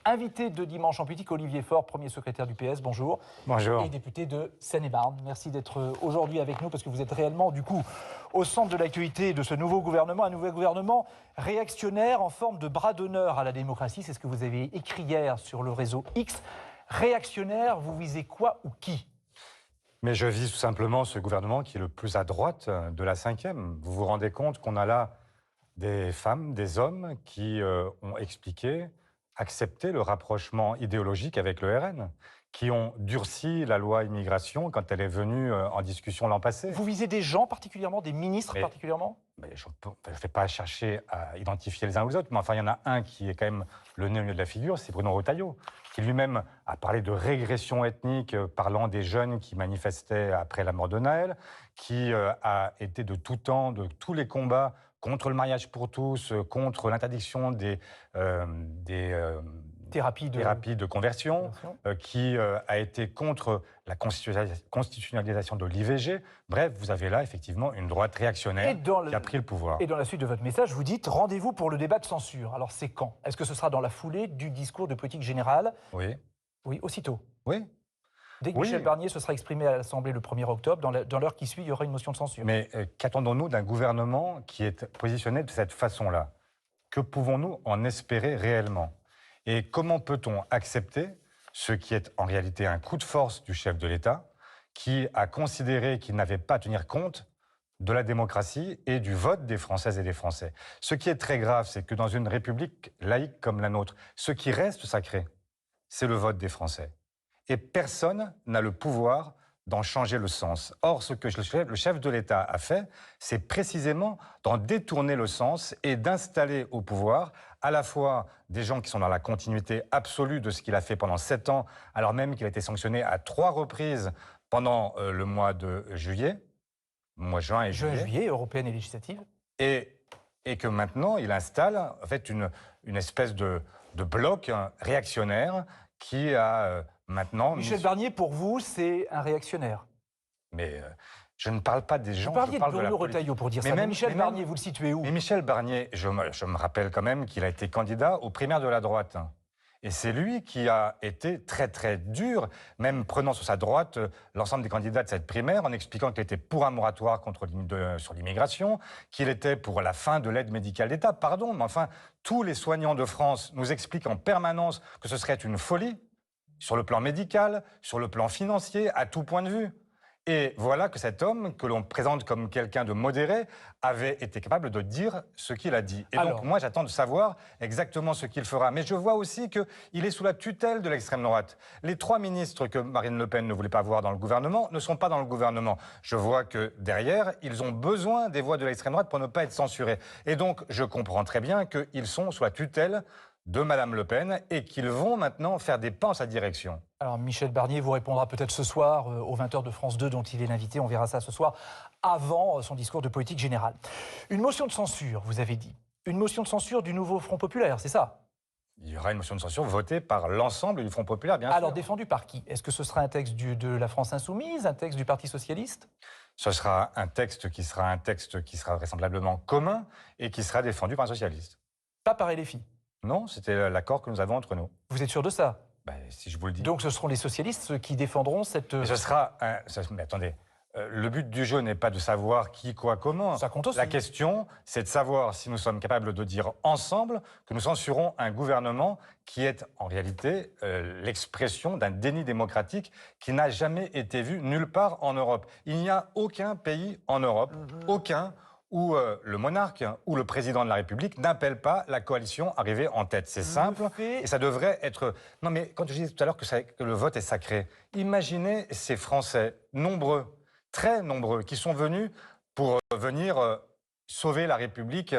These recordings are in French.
Invité de Dimanche en politique, Olivier Faure, premier secrétaire du PS, bonjour. Bonjour. Et député de Seine-et-Marne. Merci d'être aujourd'hui avec nous parce que vous êtes réellement, du coup, au centre de l'actualité de ce nouveau gouvernement, un nouveau gouvernement réactionnaire en forme de bras d'honneur à la démocratie. C'est ce que vous avez écrit hier sur le réseau X. Réactionnaire, vous visez quoi ou qui ? Mais je vise tout simplement ce gouvernement qui est le plus à droite de la 5e. Vous vous rendez compte qu'on a là des femmes, des hommes qui ont expliqué, accepté le rapprochement idéologique avec le RN, qui ont durci la loi immigration quand elle est venue en discussion l'an passé. Vous visez des gens particulièrement, des ministres particulièrement ? Je ne vais pas chercher à identifier les uns ou les autres, mais enfin, il y en a un qui est quand même le nez au milieu de la figure, c'est Bruno Retailleau, qui lui-même a parlé de régression ethnique, parlant des jeunes qui manifestaient après la mort de Naël, qui a été de tout temps, de tous les combats contre le mariage pour tous, contre l'interdiction des thérapies de conversion, qui a été contre la constitutionnalisation de l'IVG. Bref, vous avez là effectivement une droite réactionnaire qui a pris le pouvoir. Et dans la suite de votre message, vous dites rendez-vous pour le débat de censure. Alors c'est quand ? Est-ce que ce sera dans la foulée du discours de politique générale ? Oui. Oui, aussitôt. Oui. Dès que Michel Barnier se sera exprimé à l'Assemblée le 1er octobre, dans l'heure qui suit, il y aura une motion de censure. Mais qu'attendons-nous d'un gouvernement qui est positionné de cette façon-là ? Que pouvons-nous en espérer réellement ? Et comment peut-on accepter ce qui est en réalité un coup de force du chef de l'État, qui a considéré qu'il n'avait pas à tenir compte de la démocratie et du vote des Françaises et des Français ? Ce qui est très grave, c'est que dans une république laïque comme la nôtre, ce qui reste sacré, c'est le vote des Français. Et personne n'a le pouvoir d'en changer le sens. Or, ce que le chef de l'État a fait, c'est précisément d'en détourner le sens et d'installer au pouvoir à la fois des gens qui sont dans la continuité absolue de ce qu'il a fait pendant 7 ans, alors même qu'il a été sanctionné à 3 reprises pendant le mois de juillet, juin et juillet. Juillet, européenne et législative. Et que maintenant, il installe en fait une espèce de bloc réactionnaire qui a maintenant... Michel Barnier, pour vous, c'est un réactionnaire. Mais je ne parle pas des gens, vous parliez je parle de Bruno Retailleau pour dire ça. Mais Michel Barnier, vous le situez où ? Mais Michel Barnier, je me rappelle quand même qu'il a été candidat aux primaires de la droite. Et c'est lui qui a été très très dur, même prenant sur sa droite l'ensemble des candidats de cette primaire, en expliquant qu'il était pour un moratoire sur l'immigration, qu'il était pour la fin de l'aide médicale d'État. Pardon, mais enfin, tous les soignants de France nous expliquent en permanence que ce serait une folie, sur le plan médical, sur le plan financier, à tout point de vue. Et voilà que cet homme, que l'on présente comme quelqu'un de modéré, avait été capable de dire ce qu'il a dit. Et donc, moi, j'attends de savoir exactement ce qu'il fera. Mais je vois aussi qu'il est sous la tutelle de l'extrême droite. Les 3 ministres que Marine Le Pen ne voulait pas voir dans le gouvernement ne sont pas dans le gouvernement. Je vois que derrière, ils ont besoin des voix de l'extrême droite pour ne pas être censurés. Et donc, je comprends très bien qu'ils sont sous la tutelle de Madame Le Pen et qu'ils vont maintenant faire des pas en sa direction. Alors Michel Barnier vous répondra peut-être ce soir aux 20h de France 2 dont il est l'invité, on verra ça ce soir, avant son discours de politique générale. Une motion de censure, vous avez dit. Une motion de censure du nouveau Front Populaire, c'est ça ? Il y aura une motion de censure votée par l'ensemble du Front Populaire, bien sûr. Alors défendue par qui ? Est-ce que ce sera un texte de la France Insoumise, un texte du Parti Socialiste ? Ce sera un texte qui sera vraisemblablement commun et qui sera défendu par un socialiste. Pas par LFI ? Non, c'était l'accord que nous avons entre nous. Vous êtes sûr de ça ? Si je vous le dis. Donc ce seront les socialistes ceux qui défendront cette... Mais attendez, le but du jeu n'est pas de savoir qui, quoi, comment. Ça compte aussi. La question, c'est de savoir si nous sommes capables de dire ensemble que nous censurons un gouvernement qui est en réalité l'expression d'un déni démocratique qui n'a jamais été vu nulle part en Europe. Il n'y a aucun pays en Europe, aucun, où le monarque ou le président de la République n'appelle pas la coalition arrivée en tête. C'est simple et ça devrait être... Non mais quand je disais tout à l'heure que le vote est sacré, imaginez ces Français nombreux, très nombreux, qui sont venus pour venir sauver la République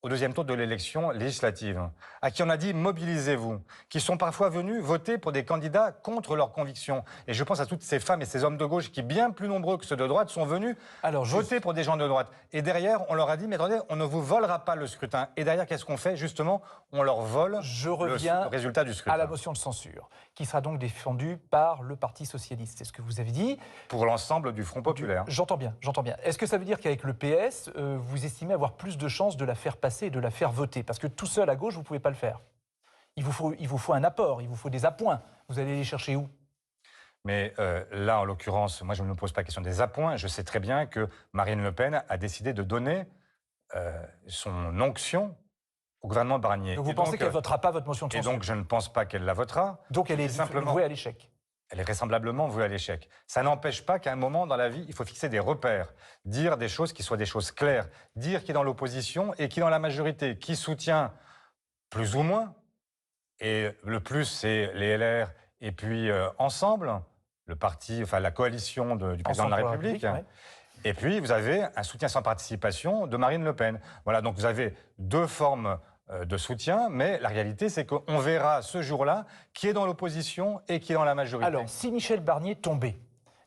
au 2e tour de l'élection législative, à qui on a dit « mobilisez-vous », qui sont parfois venus voter pour des candidats contre leurs convictions. Et je pense à toutes ces femmes et ces hommes de gauche qui, bien plus nombreux que ceux de droite, sont venus voter pour des gens de droite. Et derrière, on leur a dit « mais attendez, on ne vous volera pas le scrutin ». Et derrière, qu'est-ce qu'on fait ? Justement, on leur vole le résultat du scrutin. À la motion de censure, qui sera donc défendue par le Parti Socialiste. C'est ce que vous avez dit. Pour l'ensemble du Front Populaire. J'entends bien, j'entends bien. Est-ce que ça veut dire qu'avec le PS, vous estimez avoir plus de chances de la faire passer et de la faire voter ? Parce que tout seul à gauche, vous ne pouvez pas le faire. Il vous faut un apport, il vous faut des appoints. Vous allez les chercher où? Mais là, en l'occurrence, moi, je ne me pose pas la question des appoints. Je sais très bien que Marine Le Pen a décidé de donner son onction au gouvernement Barnier. Donc vous pensez qu'elle ne votera pas votre motion de censure? Et donc, je ne pense pas qu'elle la votera. Donc elle est simplement vouée à l'échec. Elle est vraisemblablement vouée à l'échec. Ça n'empêche pas qu'à un moment dans la vie, il faut fixer des repères, dire des choses qui soient des choses claires, dire qui est dans l'opposition et qui est dans la majorité, qui soutient plus ou moins. Et le plus, c'est les LR et puis Ensemble, le parti, enfin la coalition du président de la République. Ouais. Et puis, vous avez un soutien sans participation de Marine Le Pen. Voilà, donc vous avez deux formes de soutien, mais la réalité, c'est qu'on verra ce jour-là qui est dans l'opposition et qui est dans la majorité. Alors, si Michel Barnier tombait,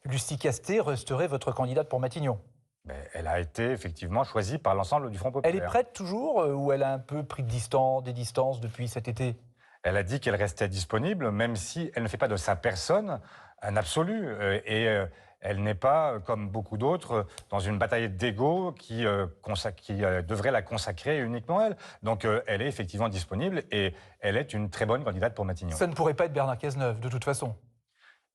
Lucie Castet resterait votre candidate pour Matignon? Mais elle a été effectivement choisie par l'ensemble du Front populaire. Elle est prête toujours ou elle a un peu pris des distances depuis cet été? Elle a dit qu'elle restait disponible, même si elle ne fait pas de sa personne un absolu. Elle n'est pas, comme beaucoup d'autres, dans une bataille d'ego qui devrait la consacrer uniquement elle. Donc elle est effectivement disponible et elle est une très bonne candidate pour Matignon. Ça ne pourrait pas être Bernard Cazeneuve, de toute façon.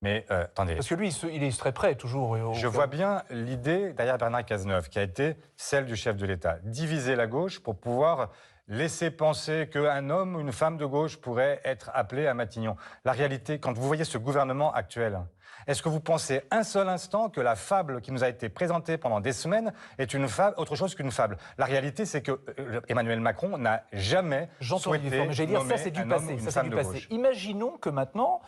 Mais attendez. Parce que lui, il serait prêt toujours. Je vois bien l'idée derrière Bernard Cazeneuve, qui a été celle du chef de l'État. Diviser la gauche pour pouvoir laisser penser qu'un homme ou une femme de gauche pourrait être appelé à Matignon. La réalité, quand vous voyez ce gouvernement actuel, est-ce que vous pensez un seul instant que la fable qui nous a été présentée pendant des semaines est autre chose qu'une fable? La réalité, c'est que Emmanuel Macron n'a jamais souhaité mais j'allais dire, ça c'est du passé. Ça, c'est du passé. Imaginons que maintenant,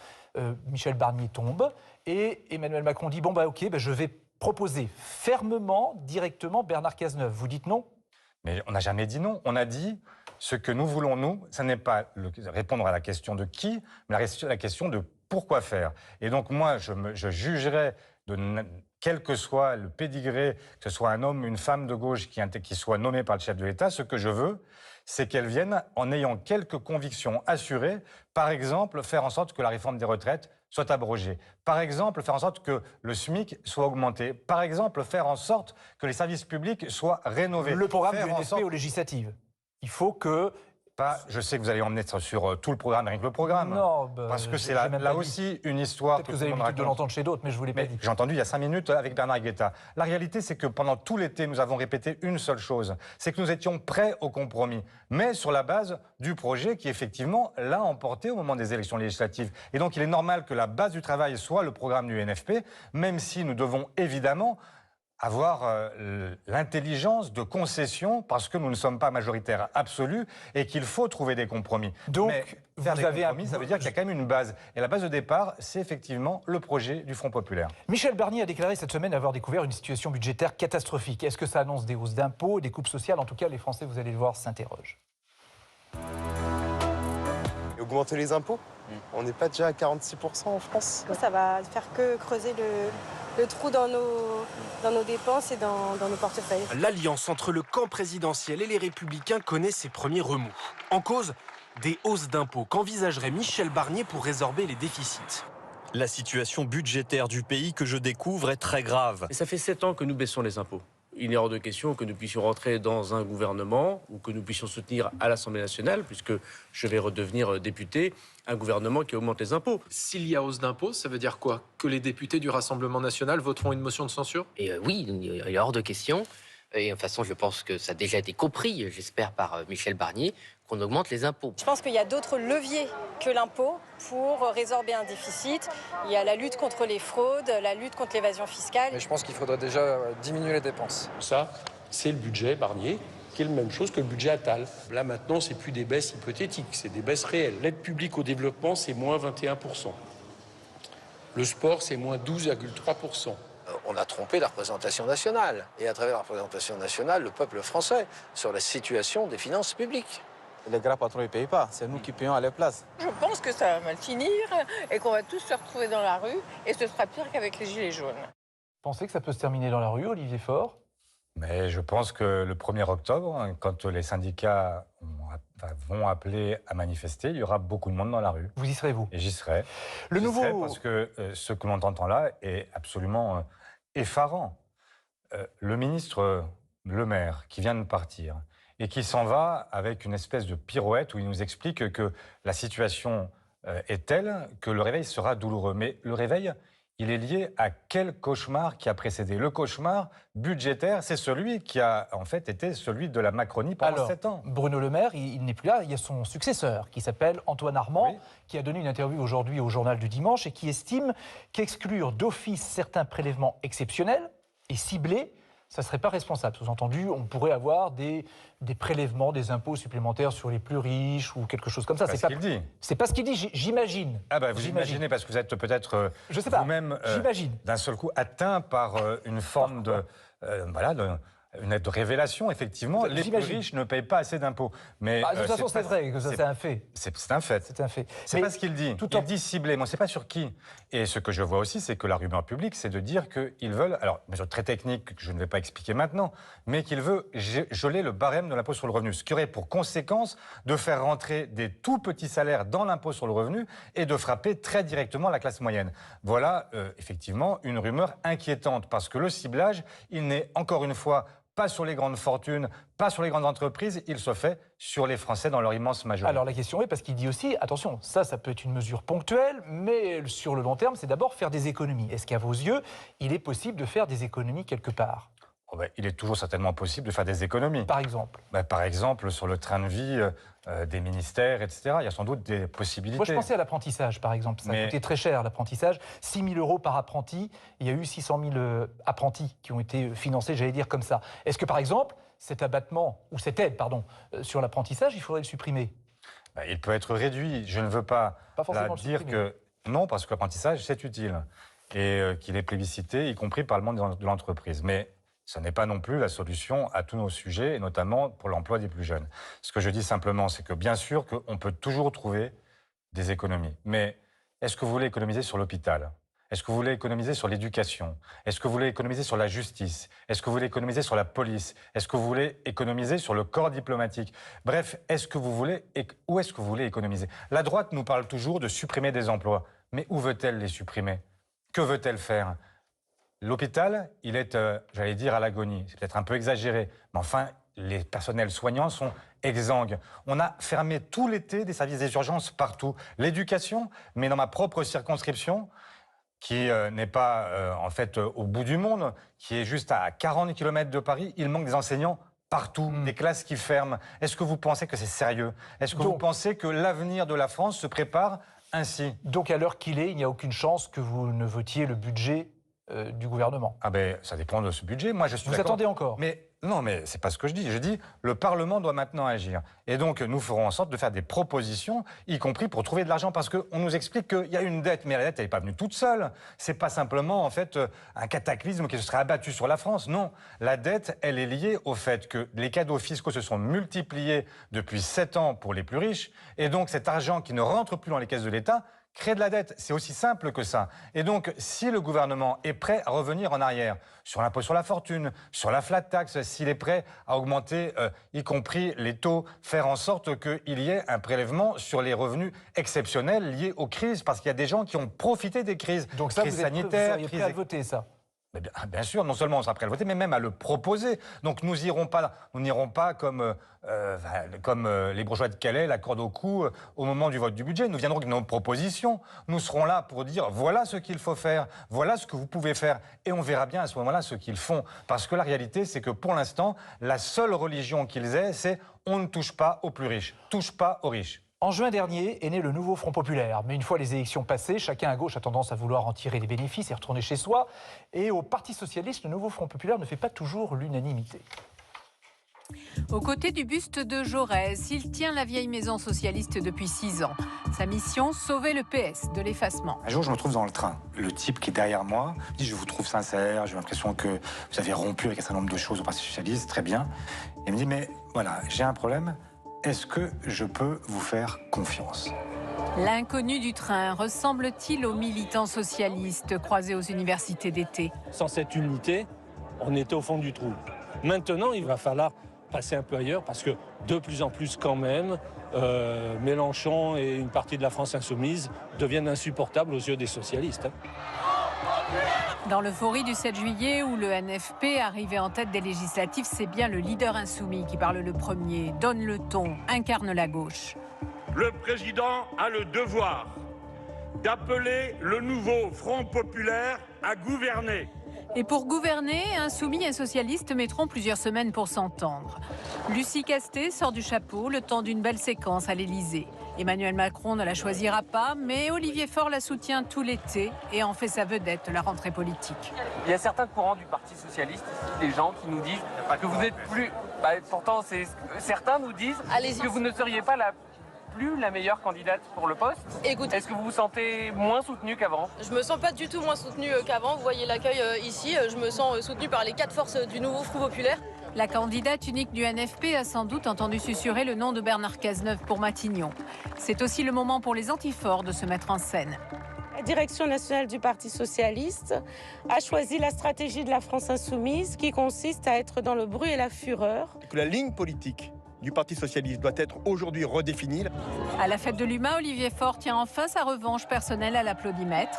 Michel Barnier tombe et Emmanuel Macron dit, bon, ok, je vais proposer fermement, directement Bernard Cazeneuve. Vous dites non? Mais on n'a jamais dit non. On a dit ce que nous voulons, nous, ça n'est pas répondre à la question de qui, mais la question de pourquoi faire. Et donc moi, je jugerais, quel que soit le pédigré, que ce soit un homme, une femme de gauche qui soit nommé par le chef de l'État, ce que je veux, c'est qu'elle vienne en ayant quelques convictions assurées. Par exemple, faire en sorte que la réforme des retraites soit abrogée. Par exemple, faire en sorte que le SMIC soit augmenté. Par exemple, faire en sorte que les services publics soient rénovés. Le programme du NFP aux législatives. Il faut que... Je sais que vous allez emmener sur tout le programme, rien que le programme. Non, parce que c'est là aussi une histoire. Peut-être que vous avez l'habitude de l'entendre chez d'autres, mais je ne vous l'ai pas dit. J'ai entendu il y a 5 minutes avec Bernard Guetta. La réalité, c'est que pendant tout l'été, nous avons répété une seule chose, c'est que nous étions prêts au compromis, mais sur la base du projet qui, effectivement, l'a emporté au moment des élections législatives. Et donc, il est normal que la base du travail soit le programme du NFP, même si nous devons évidemment avoir l'intelligence de concession parce que nous ne sommes pas majoritaires absolus et qu'il faut trouver des compromis. Donc, mais faire des compromis, ça veut dire qu'il y a quand même une base. Et la base de départ, c'est effectivement le projet du Front populaire. Michel Barnier a déclaré cette semaine avoir découvert une situation budgétaire catastrophique. Est-ce que ça annonce des hausses d'impôts, des coupes sociales? En tout cas, les Français, vous allez le voir, s'interrogent. Augmenter les impôts? On n'est pas déjà à 46% en France? Ça va faire que creuser le trou dans nos dépenses et dans nos portefeuilles. L'alliance entre le camp présidentiel et les Républicains connaît ses premiers remous. En cause, des hausses d'impôts qu'envisagerait Michel Barnier pour résorber les déficits. La situation budgétaire du pays que je découvre est très grave. Et ça fait 7 ans que nous baissons les impôts. Il est hors de question que nous puissions rentrer dans un gouvernement ou que nous puissions soutenir à l'Assemblée nationale, puisque je vais redevenir député, un gouvernement qui augmente les impôts. S'il y a hausse d'impôts, ça veut dire quoi? Que les députés du Rassemblement national voteront une motion de censure? Et oui, il est hors de question. Et de toute façon, je pense que ça a déjà été compris, j'espère, par Michel Barnier, qu'on augmente les impôts. Je pense qu'il y a d'autres leviers que l'impôt pour résorber un déficit. Il y a la lutte contre les fraudes, la lutte contre l'évasion fiscale. Mais je pense qu'il faudrait déjà diminuer les dépenses. Ça, c'est le budget Barnier, qui est la même chose que le budget Attal. Là, maintenant, c'est plus des baisses hypothétiques, c'est des baisses réelles. L'aide publique au développement, c'est moins 21%. Le sport, c'est moins 12,3%. On a trompé la représentation nationale. Et à travers la représentation nationale, le peuple français, sur la situation des finances publiques. Les grands patrons ne payent pas, c'est nous qui payons à leur place. Je pense que ça va mal finir et qu'on va tous se retrouver dans la rue et ce sera pire qu'avec les Gilets jaunes. Vous pensez que ça peut se terminer dans la rue, Olivier Faure? Mais je pense que le 1er octobre, quand les syndicats vont appeler à manifester, il y aura beaucoup de monde dans la rue. Vous y serez, vous? Et j'y serai. Parce que ce que l'on entend là est absolument effarant. Le ministre Le Maire, qui vient de partir, et qui s'en va avec une espèce de pirouette où il nous explique que la situation est telle que le réveil sera douloureux. Mais le réveil, il est lié à quel cauchemar qui a précédé? Le cauchemar budgétaire, c'est celui qui a en fait été celui de la Macronie pendant 7 ans. Bruno Le Maire, il n'est plus là. Il y a son successeur qui s'appelle Antoine Armand, qui a donné une interview aujourd'hui au Journal du Dimanche et qui estime qu'exclure d'office certains prélèvements exceptionnels et ciblés, ça ne serait pas responsable. Sous-entendu, on pourrait avoir des prélèvements, des impôts supplémentaires sur les plus riches ou quelque chose comme ça. C'est pas ce qu'il dit. C'est pas ce qu'il dit, j'imagine. Ah bah vous imaginez parce que vous êtes peut-être vous-même d'un seul coup atteint par une forme de une révélation, effectivement. Les plus riches ne payent pas assez d'impôts. Mais de toute façon, c'est vrai que ça, c'est un fait. C'est un fait. C'est un fait. C'est pas ce qu'il dit. Il dit ciblé. Moi, c'est pas sur qui. Et ce que je vois aussi, c'est que la rumeur publique, c'est de dire qu'ils veulent, alors, mesure très technique que je ne vais pas expliquer maintenant, mais qu'il veut geler le barème de l'impôt sur le revenu. Ce qui aurait pour conséquence de faire rentrer des tout petits salaires dans l'impôt sur le revenu et de frapper très directement la classe moyenne. Voilà, effectivement, une rumeur inquiétante parce que le ciblage, il n'est encore une fois pas sur les grandes fortunes, pas sur les grandes entreprises, il se fait sur les Français dans leur immense majorité. Alors la question est, parce qu'il dit aussi, attention, ça peut être une mesure ponctuelle, mais sur le long terme, c'est d'abord faire des économies. Est-ce qu'à vos yeux, il est possible de faire des économies quelque part ? Il est toujours certainement possible de faire des économies. Par exemple par exemple, sur le train de vie des ministères, etc. Il y a sans doute des possibilités. Moi, je pensais à l'apprentissage, par exemple. Ça a coûté très cher, l'apprentissage. 6 000 € par apprenti. Il y a eu 600 000 apprentis qui ont été financés, j'allais dire, comme ça. Est-ce que, par exemple, cet abattement, ou cette aide, pardon, sur l'apprentissage, il faudrait le supprimer ? Il peut être réduit. Je ne veux pas dire que non, parce que l'apprentissage, c'est utile. Et qu'il est plébiscité, y compris par le monde de l'entreprise. Mais ce n'est pas non plus la solution à tous nos sujets, et notamment pour l'emploi des plus jeunes. Ce que je dis simplement, c'est que bien sûr qu'on peut toujours trouver des économies. Mais est-ce que vous voulez économiser sur l'hôpital ? Est-ce que vous voulez économiser sur l'éducation ? Est-ce que vous voulez économiser sur la justice ? Est-ce que vous voulez économiser sur la police ? Est-ce que vous voulez économiser sur le corps diplomatique ? Bref, où est-ce que vous voulez économiser ? La droite nous parle toujours de supprimer des emplois. Mais où veut-elle les supprimer ? Que veut-elle faire ? L'hôpital, il est, j'allais dire, à l'agonie. C'est peut-être un peu exagéré, mais enfin, les personnels soignants sont exsangues. On a fermé tout l'été des services des urgences partout. L'éducation, mais dans ma propre circonscription, qui n'est pas en fait au bout du monde, qui est juste à 40 km de Paris, il manque des enseignants partout, des classes qui ferment. Est-ce que vous pensez que c'est sérieux ? Est-ce que vous pensez que l'avenir de la France se prépare ainsi ? Donc à l'heure qu'il est, il n'y a aucune chance que vous ne votiez le budget du gouvernement. Ça dépend de ce budget. Moi, je suis Vous attendez encore ? Non, mais c'est pas ce que je dis. Je dis le Parlement doit maintenant agir. Et donc, nous ferons en sorte de faire des propositions, y compris pour trouver de l'argent, parce qu'on nous explique qu'il y a une dette, mais la dette, elle n'est pas venue toute seule. C'est pas simplement, en fait, un cataclysme qui se serait abattu sur la France. Non, la dette, elle est liée au fait que les cadeaux fiscaux se sont multipliés depuis 7 ans pour les plus riches, et donc cet argent qui ne rentre plus dans les caisses de l'État créer de la dette, c'est aussi simple que ça. Et donc, si le gouvernement est prêt à revenir en arrière sur l'impôt sur la fortune, sur la flat tax, s'il est prêt à augmenter, y compris les taux, faire en sorte qu'il y ait un prélèvement sur les revenus exceptionnels liés aux crises, parce qu'il y a des gens qui ont profité des crises, donc ça, crises sanitaires, vous seriez prêt à voter ça ? Bien sûr, non seulement on sera prêt à le voter, mais même à le proposer. Donc nous n'irons pas comme les bourgeois de Calais, la corde au cou, au moment du vote du budget. Nous viendrons avec nos propositions. Nous serons là pour dire voilà ce qu'il faut faire, voilà ce que vous pouvez faire. Et on verra bien à ce moment-là ce qu'ils font. Parce que la réalité, c'est que pour l'instant, la seule religion qu'ils aient, c'est on ne touche pas aux plus riches, touche pas aux riches. En juin dernier est né le nouveau Front populaire. Mais une fois les élections passées, chacun à gauche a tendance à vouloir en tirer les bénéfices et retourner chez soi. Et au Parti socialiste, le nouveau Front populaire ne fait pas toujours l'unanimité. Aux côtés du buste de Jaurès, il tient la vieille maison socialiste depuis 6 ans. Sa mission, sauver le PS de l'effacement. Un jour, je me trouve dans le train. Le type qui est derrière moi me dit « Je vous trouve sincère, j'ai l'impression que vous avez rompu avec un certain nombre de choses au Parti socialiste, très bien. » Il me dit « Mais voilà, j'ai un problème. Est-ce que je peux vous faire confiance ?» L'inconnu du train ressemble-t-il aux militants socialistes croisés aux universités d'été? Sans cette unité, on était au fond du trou. Maintenant, il va falloir passer un peu ailleurs parce que de plus en plus quand même, Mélenchon et une partie de la France insoumise deviennent insupportables aux yeux des socialistes. Dans l'euphorie du 7 juillet où le NFP, arrivé en tête des législatives, c'est bien le leader insoumis qui parle le premier, donne le ton, incarne la gauche. Le président a le devoir d'appeler le nouveau Front populaire à gouverner. Et pour gouverner, insoumis et socialistes mettront plusieurs semaines pour s'entendre. Lucie Castet sort du chapeau le temps d'une belle séquence à l'Élysée. Emmanuel Macron ne la choisira pas, mais Olivier Faure la soutient tout l'été et en fait sa vedette de la rentrée politique. Il y a certains courants du Parti socialiste, ici, des gens qui nous disent que vous n'êtes plus... pourtant, certains nous disent que vous ne seriez pas plus la meilleure candidate pour le poste. Écoutez, est-ce que vous vous sentez moins soutenue qu'avant? Je me sens pas du tout moins soutenue qu'avant. Vous voyez l'accueil ici. Je me sens soutenue par les 4 forces du nouveau Front populaire. La candidate unique du NFP a sans doute entendu susurrer le nom de Bernard Cazeneuve pour Matignon. C'est aussi le moment pour les antiforts de se mettre en scène. La direction nationale du Parti socialiste a choisi la stratégie de la France insoumise qui consiste à être dans le bruit et la fureur. Que la ligne politique du Parti socialiste doit être aujourd'hui redéfinie. À la fête de l'UMA, Olivier Faure tient enfin sa revanche personnelle à l'applaudimètre.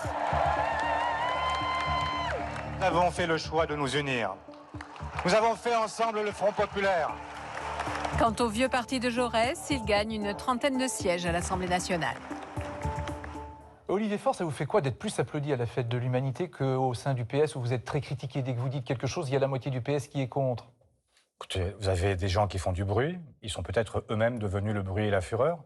Nous avons fait le choix de nous unir. Nous avons fait ensemble le Front populaire. Quant au vieux parti de Jaurès, il gagne une trentaine de sièges à l'Assemblée nationale. Olivier Faure, ça vous fait quoi d'être plus applaudi à la fête de l'Humanité qu'au sein du PS où vous êtes très critiqué dès que vous dites quelque chose, il y a la moitié du PS qui est contre? Écoutez, vous avez des gens qui font du bruit, ils sont peut-être eux-mêmes devenus le bruit et la fureur,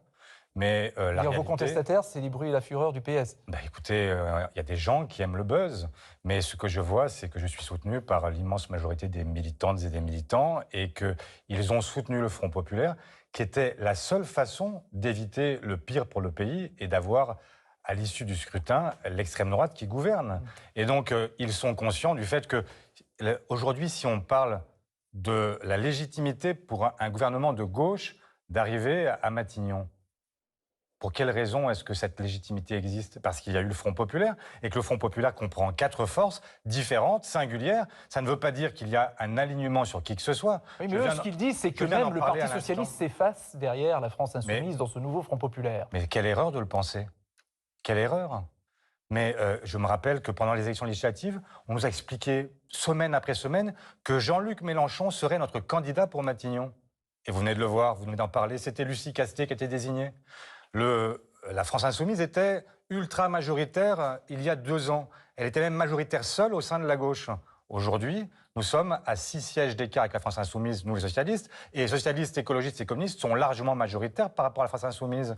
mais la réalité... Vos contestataires, c'est les bruits et la fureur du PS. Écoutez, il y a des gens qui aiment le buzz, mais ce que je vois, c'est que je suis soutenu par l'immense majorité des militantes et des militants et qu'ils ont soutenu le Front populaire, qui était la seule façon d'éviter le pire pour le pays et d'avoir, à l'issue du scrutin, l'extrême droite qui gouverne. Et donc, ils sont conscients du fait que, aujourd'hui, si on parle de la légitimité pour un gouvernement de gauche d'arriver à Matignon. Pour quelle raison est-ce que cette légitimité existe? Parce qu'il y a eu le Front populaire et que le Front populaire comprend 4 forces différentes, singulières. Ça ne veut pas dire qu'il y a un alignement sur qui que ce soit. Oui, mais eux, ce qu'ils disent, c'est que même le Parti socialiste s'efface derrière la France insoumise dans ce nouveau Front populaire. Mais quelle erreur de le penser. Quelle erreur. Mais je me rappelle que pendant les élections législatives, on nous a expliqué semaine après semaine que Jean-Luc Mélenchon serait notre candidat pour Matignon. Et vous venez de le voir, vous venez d'en parler, c'était Lucie Castet qui était désignée. La France insoumise était ultra majoritaire il y a 2 ans. Elle était même majoritaire seule au sein de la gauche. Aujourd'hui, nous sommes à 6 sièges d'écart avec la France insoumise, nous les socialistes, et les socialistes, écologistes et communistes sont largement majoritaires par rapport à la France insoumise.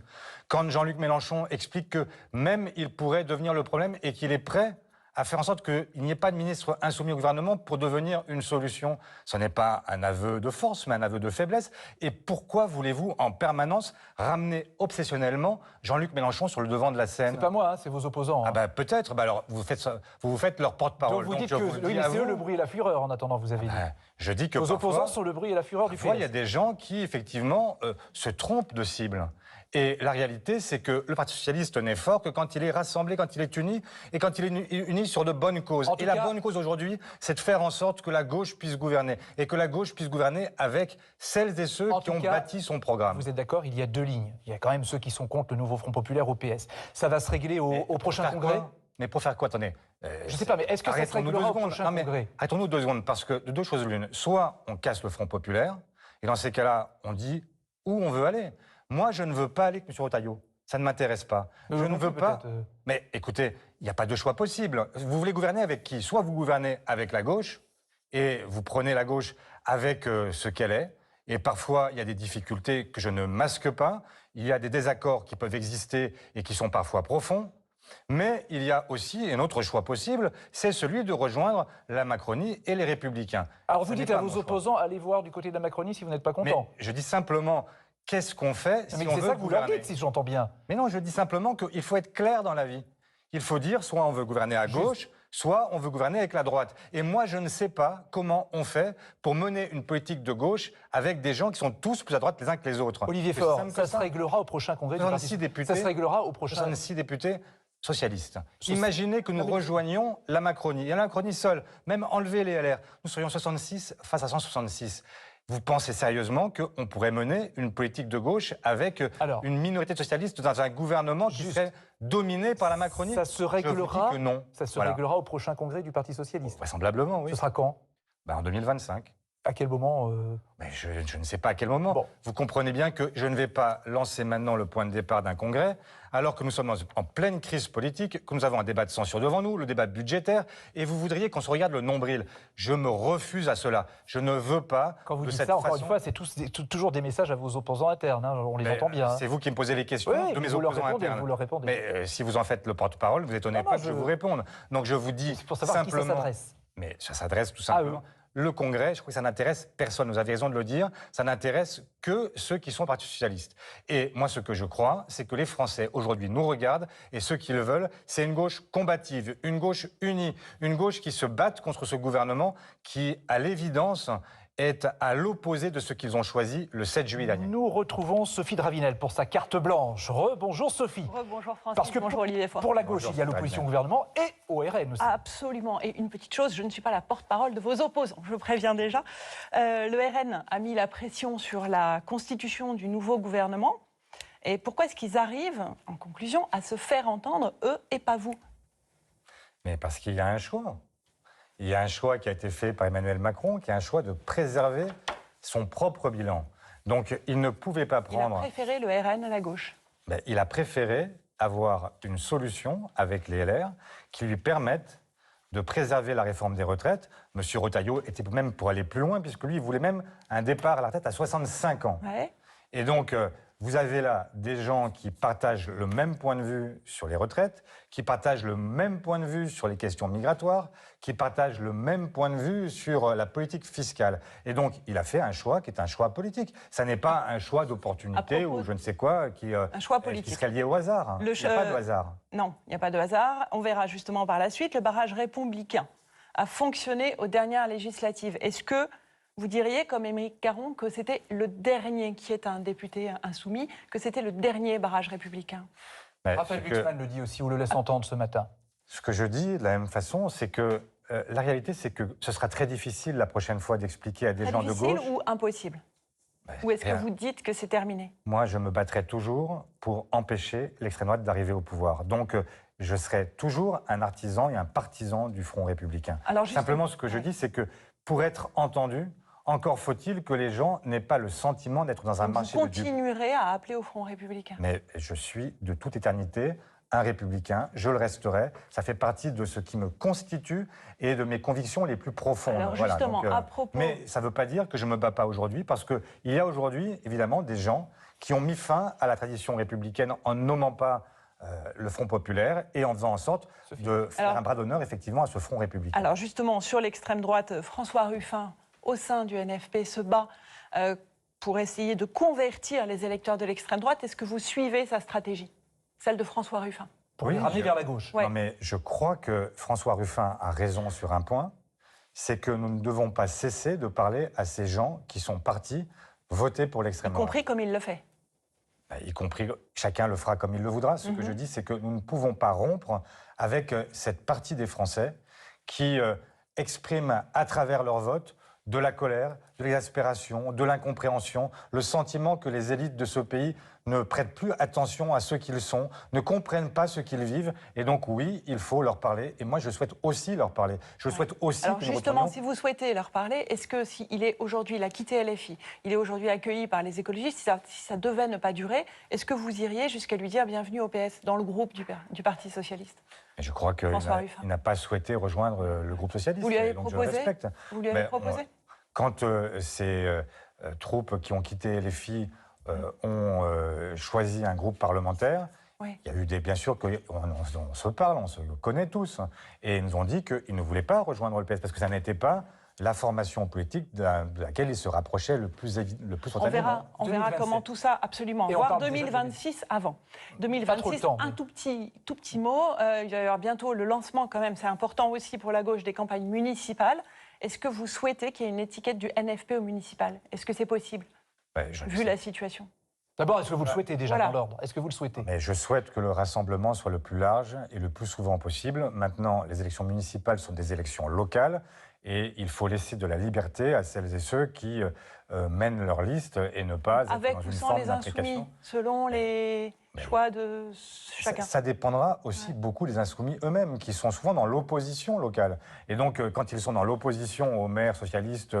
Quand Jean-Luc Mélenchon explique que même il pourrait devenir le problème et qu'il est prêt à faire en sorte qu'il n'y ait pas de ministre insoumis au gouvernement pour devenir une solution. Ce n'est pas un aveu de force, mais un aveu de faiblesse. Et pourquoi voulez-vous en permanence ramener obsessionnellement Jean-Luc Mélenchon sur le devant de la scène? C'est pas moi, hein, c'est vos opposants. Hein. Peut-être. Alors, vous faites leur porte-parole. Donc vous dites que c'est eux le bruit et la fureur, en attendant, vous avez dit. Je dis que vos opposants sont le bruit et la fureur du PS. Il y a des gens qui, effectivement, se trompent de cible. Et la réalité, c'est que le Parti socialiste n'est fort que quand il est rassemblé, quand il est uni, et quand il est uni sur de bonnes causes. Et la bonne cause aujourd'hui, c'est de faire en sorte que la gauche puisse gouverner. Et que la gauche puisse gouverner avec celles et ceux qui ont bâti son programme. Vous êtes d'accord, il y a 2 lignes. Il y a quand même ceux qui sont contre le nouveau Front populaire au PS. Ça va se régler au prochain congrès? Mais pour faire quoi? Attendez. Je ne sais pas, mais est-ce que ça se réglera au prochain congrès? Arrêtons-nous 2 secondes, parce que de 2 choses l'une. Soit on casse le Front populaire, et dans ces cas-là, on dit où on veut aller. Moi, je ne veux pas aller avec M. Retailleau. Ça ne m'intéresse pas. Je ne veux pas... Mais écoutez, il n'y a pas de choix possible. Vous voulez gouverner avec qui? Soit vous gouvernez avec la gauche, et vous prenez la gauche avec ce qu'elle est, et parfois, il y a des difficultés que je ne masque pas, il y a des désaccords qui peuvent exister et qui sont parfois profonds, mais il y a aussi un autre choix possible, c'est celui de rejoindre la Macronie et les Républicains. Alors vous dites à vos opposants, allez voir du côté de la Macronie si vous n'êtes pas content. Mais je dis simplement... Qu'est-ce qu'on fait si on veut gouverner? C'est ça que vous leur dites, si j'entends bien. Mais non, je dis simplement qu'il faut être clair dans la vie. Il faut dire, soit on veut gouverner à gauche, soit on veut gouverner avec la droite. Et moi, je ne sais pas comment on fait pour mener une politique de gauche avec des gens qui sont tous plus à droite les uns que les autres. Olivier Faure, ça se réglera au prochain congrès du Parti. Ça se réglera au prochain... 66 députés socialistes. Imaginez que nous rejoignions la Macronie. Et la Macronie seule, même enlever les LR, nous serions 66 face à 166. Vous pensez sérieusement qu'on pourrait mener une politique de gauche avec une minorité de socialistes dans un gouvernement qui serait dominé par la Macronie? Ça se réglera, que non. Ça se réglera au prochain congrès du Parti socialiste. Vraisemblablement, oui. Ce sera quand? En 2025. À quel moment Mais je ne sais pas à quel moment. Bon. Vous comprenez bien que je ne vais pas lancer maintenant le point de départ d'un congrès, alors que nous sommes en pleine crise politique, que nous avons un débat de censure devant nous, le débat budgétaire, et vous voudriez qu'on se regarde le nombril. Je me refuse à cela. Je ne veux pas. Quand vous de dites cette ça, façon... encore une fois, c'est toujours des messages à vos opposants internes. Hein, on les entend bien. C'est vous qui me posez les questions de mes opposants internes. Vous leur répondez. Mais si vous en faites le porte-parole, vous n'étonnez pas que je vous réponde. Donc je vous dis pour savoir simplement. Qui ça s'adresse. Mais ça s'adresse tout simplement. Le Congrès, je crois que ça n'intéresse personne. Vous avez raison de le dire. Ça n'intéresse que ceux qui sont au Parti socialiste. Et moi, ce que je crois, c'est que les Français, aujourd'hui, nous regardent. Et ce qu'ils veulent, c'est une gauche combative, une gauche unie, une gauche qui se batte contre ce gouvernement qui, à l'évidence, est à l'opposé de ce qu'ils ont choisi le 7 juillet dernier. Nous retrouvons Sophie Dravinel pour sa carte blanche. Bonjour Sophie. Bonjour Francis, parce que bonjour Olivier Faure. Pour la gauche, il y a l'opposition au gouvernement et au RN aussi. Absolument. Et une petite chose, je ne suis pas la porte-parole de vos opposants, je préviens déjà. Le RN a mis la pression sur la constitution du nouveau gouvernement. Et pourquoi est-ce qu'ils arrivent, en conclusion, à se faire entendre, eux et pas vous? Mais parce qu'il y a un choix. Il y a un choix qui a été fait par Emmanuel Macron, qui est un choix de préserver son propre bilan. Donc, il ne pouvait pas prendre... Il a préféré le RN à la gauche. Il a préféré avoir une solution avec les LR qui lui permette de préserver la réforme des retraites. Monsieur Retailleau était même pour aller plus loin, puisque lui, il voulait même un départ à la retraite à 65 ans. Ouais. Et donc... vous avez là des gens qui partagent le même point de vue sur les retraites, qui partagent le même point de vue sur les questions migratoires, qui partagent le même point de vue sur la politique fiscale. Et donc, il a fait un choix qui est un choix politique. Ça n'est pas un choix d'opportunité ou je ne sais quoi qui serait lié au hasard. Il n'y a pas de hasard. Non, il n'y a pas de hasard. On verra justement par la suite. Le barrage républicain a fonctionné aux dernières législatives. Est-ce que vous diriez, comme Émeric Caron, que c'était le dernier, qui est un député insoumis, que c'était le dernier barrage républicain? Raphaël Glucksmann le dit aussi, ou le laisse entendre ce matin. Ce que je dis, de la même façon, c'est que la réalité, c'est que ce sera très difficile la prochaine fois d'expliquer à des gens de gauche... Difficile ou impossible? Ou est-ce que vous dites que c'est terminé? Moi, je me battrai toujours pour empêcher l'extrême droite d'arriver au pouvoir. Donc, je serai toujours un artisan et un partisan du Front républicain. Alors, simplement, ce que je dis, c'est que pour être entendu, encore faut-il que les gens n'aient pas le sentiment d'être dans un marché de dupes. Vous continuerez à appeler au Front républicain? Mais je suis de toute éternité un républicain, je le resterai. Ça fait partie de ce qui me constitue et de mes convictions les plus profondes. Alors justement, à propos... Mais ça ne veut pas dire que je ne me bats pas aujourd'hui, parce qu'il y a aujourd'hui, évidemment, des gens qui ont mis fin à la tradition républicaine en nommant pas le Front populaire et en faisant en sorte de faire un bras d'honneur, effectivement, à ce Front républicain. Alors justement, sur l'extrême droite, François Ruffin, au sein du NFP, se bat pour essayer de convertir les électeurs de l'extrême droite. Est-ce que vous suivez sa stratégie, celle de François Ruffin? Pour les ramener vers la gauche. Non, mais je crois que François Ruffin a raison sur un point, c'est que nous ne devons pas cesser de parler à ces gens qui sont partis voter pour l'extrême droite. Y compris comme il le fait. Y compris, chacun le fera comme il le voudra. Ce que je dis, c'est que nous ne pouvons pas rompre avec cette partie des Français qui expriment à travers leur vote de la colère, de l'exaspération, de l'incompréhension, le sentiment que les élites de ce pays ne prêtent plus attention à ce qu'ils sont, ne comprennent pas ce qu'ils vivent. Et donc oui, il faut leur parler. Et moi, je souhaite aussi leur parler. Je souhaite aussi Alors que nous justement, retenions... si vous souhaitez leur parler, est-ce que s'il est aujourd'hui, il a quitté LFI, il est aujourd'hui accueilli par les écologistes, si ça devait ne pas durer, est-ce que vous iriez jusqu'à lui dire bienvenue au PS, dans le groupe du Parti socialiste? Je crois qu'il n'a pas souhaité rejoindre le groupe socialiste. Vous lui avez donc proposé? Je le respecte. Vous lui avez proposé? Quand ces troupes qui ont quitté LFI ont choisi un groupe parlementaire, il y a eu bien sûr, on se parle, on se connaît tous, et ils nous ont dit qu'ils ne voulaient pas rejoindre le PS, parce que ça n'était pas la formation politique de laquelle ils se rapprochaient le plus spontanément. On verra comment tout ça, absolument. Et voire 2026 avant. 2026, un tout petit mot. Il va y avoir bientôt le lancement, quand même, c'est important aussi pour la gauche, des campagnes municipales. Est-ce que vous souhaitez qu'il y ait une étiquette du NFP au municipal? Est-ce que c'est possible, vu la situation? D'abord, est-ce que vous le souhaitez déjà Voilà. dans l'ordre? Est-ce que vous le souhaitez? Mais je souhaite que le rassemblement soit le plus large et le plus souvent possible. Maintenant, les élections municipales sont des élections locales et il faut laisser de la liberté à celles et ceux qui mènent leur liste et ne pas être Avec dans ou une sans forme les insoumis, d'imprécation. selon les choix de chacun. Ça dépendra aussi beaucoup des insoumis eux-mêmes, qui sont souvent dans l'opposition locale. Et donc, quand ils sont dans l'opposition aux maires socialistes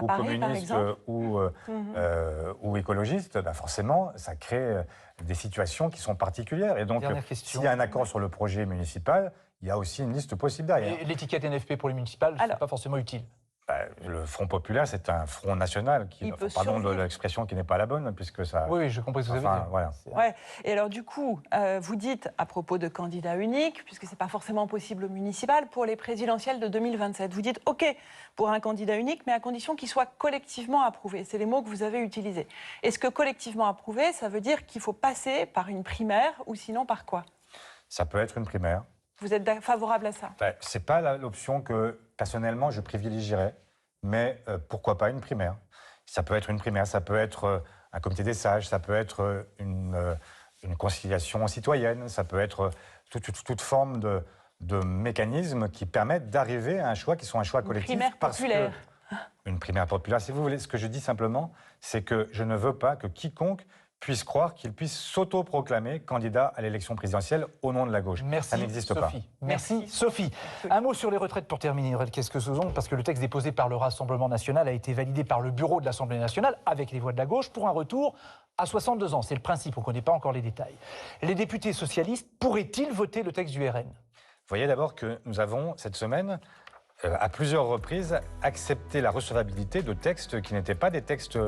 ou Paris, communistes ou écologistes, bah forcément, ça crée des situations qui sont particulières. Et donc, Dernière question. s'il y a un accord sur le projet municipal, il y a aussi une liste possible derrière. Et l'étiquette NFP pour les municipales, c'est pas forcément utile. Bah, le Front populaire, c'est un front national, pardon de l'expression qui n'est pas la bonne, puisque ça... Oui, je comprends ce que vous avez dit. Voilà. Ouais. Et alors du coup, vous dites à propos de candidats uniques, puisque c'est pas forcément possible au municipal, pour les présidentielles de 2027, vous dites OK pour un candidat unique, mais à condition qu'il soit collectivement approuvé. C'est les mots que vous avez utilisés. Est-ce que collectivement approuvé, ça veut dire qu'il faut passer par une primaire ou sinon par quoi? Ça peut être une primaire. Vous êtes favorable à ça? Ce n'est pas l'option que, personnellement, je privilégierais, mais pourquoi pas une primaire? Ça peut être une primaire, ça peut être un comité des sages, ça peut être une conciliation citoyenne, ça peut être toute forme de mécanismes qui permettent d'arriver à un choix qui soit un choix collectif. Une primaire populaire. Une primaire populaire, si vous voulez. Ce que je dis simplement, c'est que je ne veux pas que quiconque puisse croire qu'il puisse s'auto-proclamer candidat à l'élection présidentielle au nom de la gauche. Merci, ça n'existe pas. Merci, Sophie. Un mot sur les retraites pour terminer, Aurel Kesque-Sauzon, parce que le texte déposé par le Rassemblement national a été validé par le bureau de l'Assemblée nationale avec les voix de la gauche pour un retour à 62 ans. C'est le principe, on ne connaît pas encore les détails. Les députés socialistes pourraient-ils voter le texte du RN? Vous voyez d'abord que nous avons, cette semaine, à plusieurs reprises, accepté la recevabilité de textes qui n'étaient pas des textes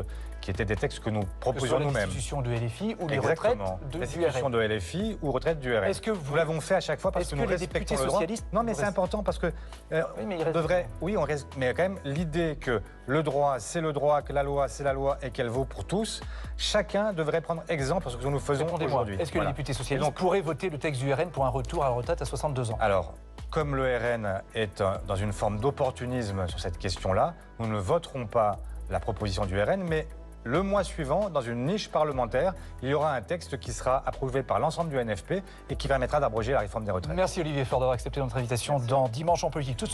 qui étaient des textes que nous proposions nous-mêmes. Les restitutions de LFI ou les Exactement. retraites du restitution RN. de LFI ou retraite du RN. Est-ce que nous l'avons fait à chaque fois parce que nous respectons le droit. Non, mais c'est important parce que on reste, mais quand même l'idée que le droit c'est le droit, que la loi c'est la loi et qu'elle vaut pour tous, chacun devrait prendre exemple sur ce que nous faisons aujourd'hui. Est-ce que les députés socialistes pourraient voter le texte du RN pour un retour à la retraite à 62 ans? Alors, comme le RN est dans une forme d'opportunisme sur cette question-là, nous ne voterons pas la proposition du RN, mais le mois suivant, dans une niche parlementaire, il y aura un texte qui sera approuvé par l'ensemble du NFP et qui permettra d'abroger la réforme des retraites. Merci Olivier Faure d'avoir accepté notre invitation dans Dimanche en politique.